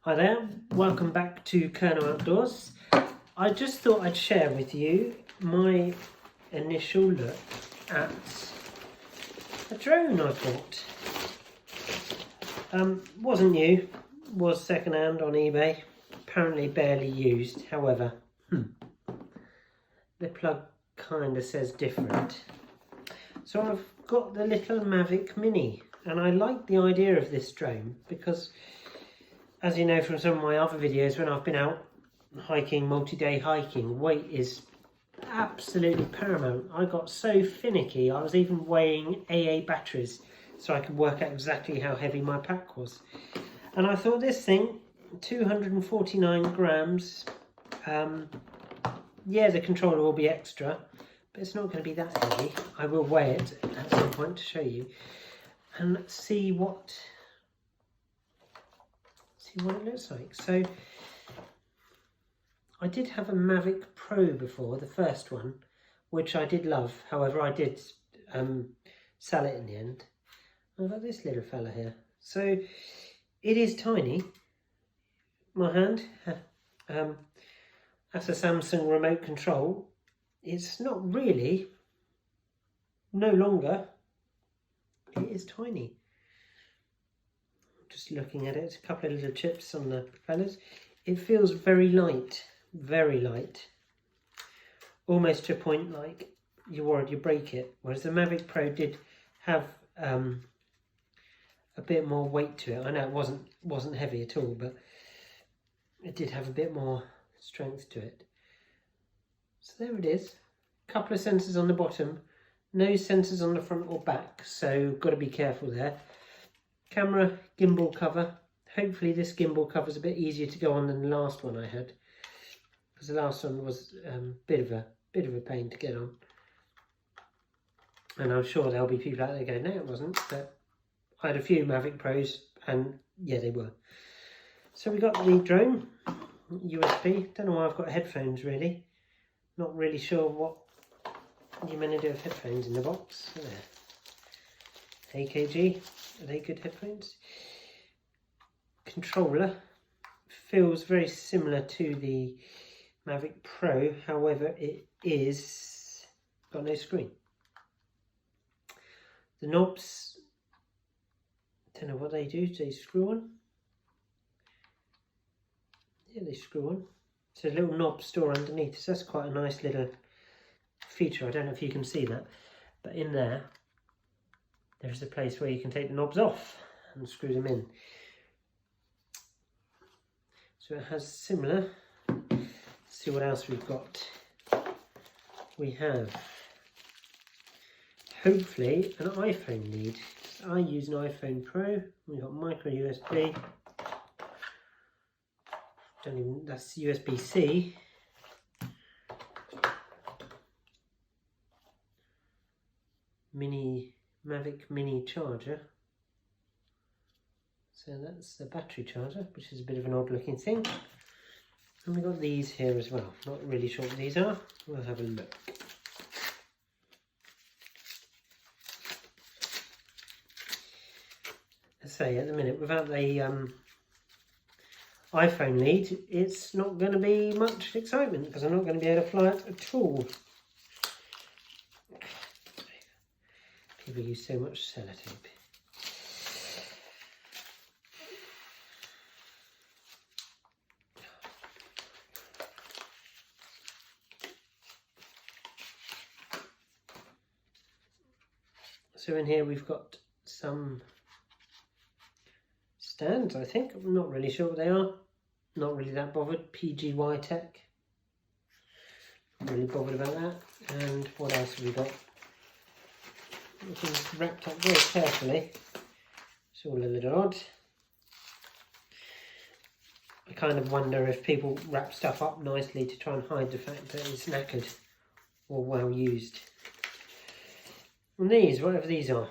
Hi there, welcome back to Kerno Outdoors. I just thought I'd share with you my initial look at a drone I bought. Wasn't new, was second-hand on eBay, apparently barely used. However, the plug kind of says different. So I've got the little Mavic Mini, and I like the idea of this drone because, as you know from some of my other videos, when I've been out hiking, multi-day hiking, weight is absolutely paramount. I got so finicky, I was even weighing AA batteries so I could work out exactly how heavy my pack was. And I thought this thing, 249 grams, yeah, the controller will be extra, but it's not going to be that heavy. I will weigh it at some point to show you and see what it looks like. So I did have a Mavic Pro before, the first one, which I did love. However, I did sell it in the end. I've got this little fella here. So it is tiny. My hand, that's a Samsung remote control. It's not really, no longer. It is tiny. Just looking at it, a couple of little chips on the propellers. It feels very light, almost to a point like you're worried you break it. Whereas the Mavic Pro did have a bit more weight to it. I know it wasn't heavy at all, but it did have a bit more strength to it. So there it is. A couple of sensors on the bottom, no sensors on the front or back, so got to be careful there. Camera, gimbal cover. Hopefully this gimbal cover is a bit easier to go on than the last one I had, because the last one was a bit of a pain to get on. And I'm sure there'll be people out there going, no, it wasn't. But I had a few Mavic Pros, and yeah, they were. So we got the drone, USB. Don't know why I've got headphones really. Not really sure what you're meant to do with headphones in the box. There. AKG. Are they good headphones? Controller feels very similar to the Mavic Pro, however it is got no screen. The knobs, don't know what they do. Do they screw on? Yeah, they screw on. So a little knob store underneath, so that's quite a nice little feature. I don't know if you can see that, but in there's a place where you can take the knobs off and screw them in. So it has similar. Let's see what else we've got. We have, hopefully, an iPhone lead. I use an iPhone Pro. We've got micro USB. That's USB-C. Mavic Mini charger. So that's the battery charger, which is a bit of an odd looking thing. And we've got these here as well. Not really sure what these are. We'll have a look. I say at the minute, without the iPhone lead, it's not going to be much excitement because I'm not going to be able to fly it at all. People use so much sellotape. So in here we've got some stands, I think. I'm not really sure what they are. Not really that bothered. PGY Tech. Not really bothered about that. And what else have we got? Everything's wrapped up very carefully. It's all a little odd. I kind of wonder if people wrap stuff up nicely to try and hide the fact that it's knackered or well used. And these, whatever these are,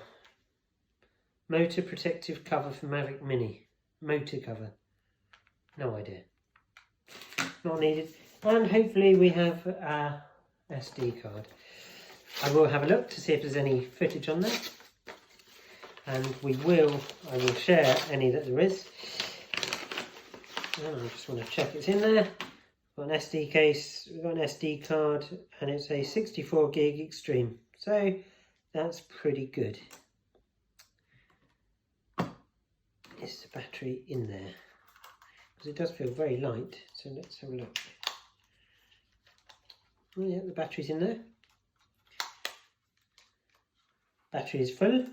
motor protective cover for Mavic Mini. Motor cover. No idea. Not needed. And hopefully we have a SD card. I will have a look to see if there's any footage on that. And I will share any that there is. And I just want to check it's in there. Got an SD case, we've got an SD card, and it's a 64 gig Extreme. So that's pretty good. Is the battery in there? Because it does feel very light. So let's have a look. Oh yeah, the battery's in there. Battery is full.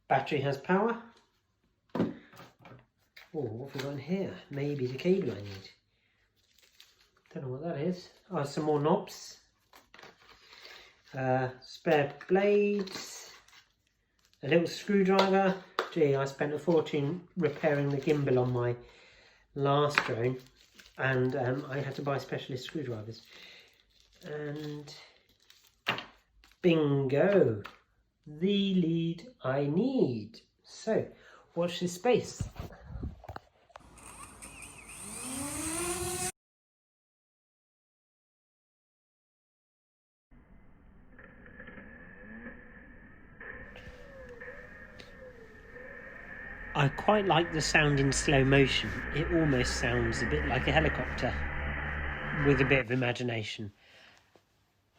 Battery has power. Oh, what have we got in here? Maybe the cable I need. Don't know what that is. Oh, some more knobs. Spare blades. A little screwdriver. Gee, I spent a fortune repairing the gimbal on my last drone, and I had to buy specialist screwdrivers. And bingo! The lead I need. So, watch this space. I quite like the sound in slow motion. It almost sounds a bit like a helicopter with a bit of imagination.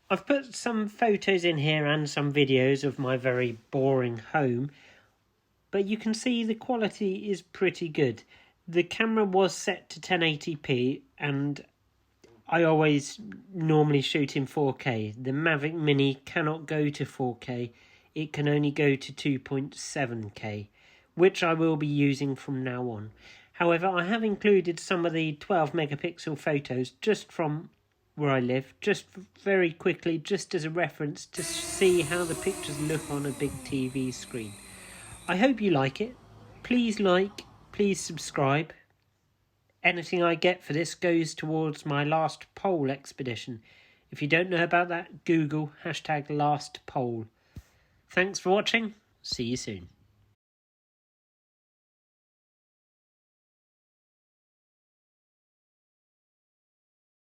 I've put some photos in here and some videos of my very boring home, but you can see the quality is pretty good. The camera was set to 1080p and I always normally shoot in 4K. The Mavic Mini cannot go to 4K. It can only go to 2.7K. which I will be using from now on. However, I have included some of the 12 megapixel photos just from where I live, just very quickly, just as a reference to see how the pictures look on a big TV screen. I hope you like, please subscribe. Anything I get for this goes towards my last pole expedition. If you don't know about that, Google #lastpole. Thanks for watching. See you soon.